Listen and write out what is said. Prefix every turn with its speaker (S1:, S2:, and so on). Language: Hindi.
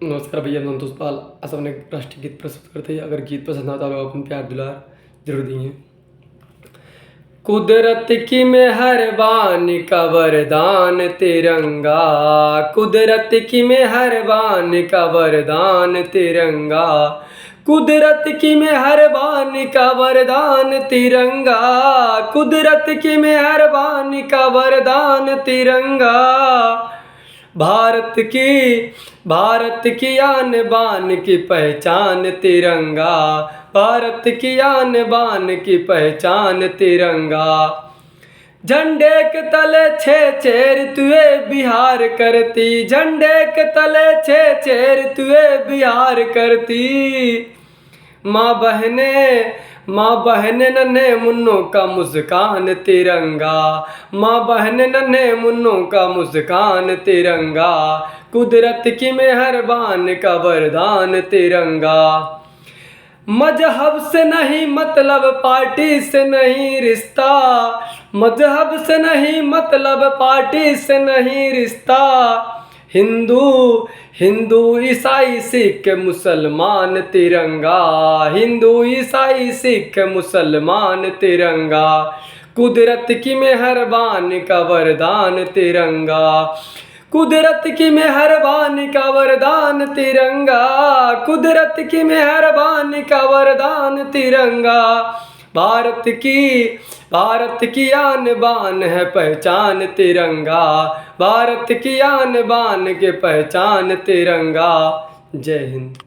S1: नमस्कार भैया, मैं संतोष पाल। असम ने राष्ट्रीय गीत प्रस्तुत करते हैं। अगर गीत पसंद आता तो अपन प्यार दुलार जरूर दिए। कुदरत की मेहरबानी का वरदान तिरंगा, कुदरत की मेहरबानी का वरदान तिरंगा, कुदरत की मेहरबानी का वरदान तिरंगा, कुदरत की मेहरबानी का वरदान तिरंगा। भारत की आन बान की पहचान तिरंगा, भारत की आन बान की पहचान तिरंगा। झंडे के तले छे चेर तुए बिहार करती, झंडे के तले छे चेर तुए बिहार करती। माँ बहने नन्हे मुन्नों का मुस्कान तिरंगा, माँ बहने नन्हे मुन्नों का मुस्कान तिरंगा, कुदरत की मेहरबान का वरदान तिरंगा। मजहब से नहीं मतलब, पार्टी से नहीं रिश्ता, मजहब से नहीं मतलब, पार्टी से नहीं रिश्ता। हिंदू ईसाई सिख मुसलमान तिरंगा, हिंदू ईसाई सिख मुसलमान तिरंगा, कुदरत की मेहरबानी का वरदान तिरंगा, कुदरत की मेहरबानी का वरदान तिरंगा, कुदरत की मेहरबानी का वरदान तिरंगा। भारत की आन बान है पहचान तिरंगा, भारत की आन बान के पहचान तिरंगा। जय हिंद।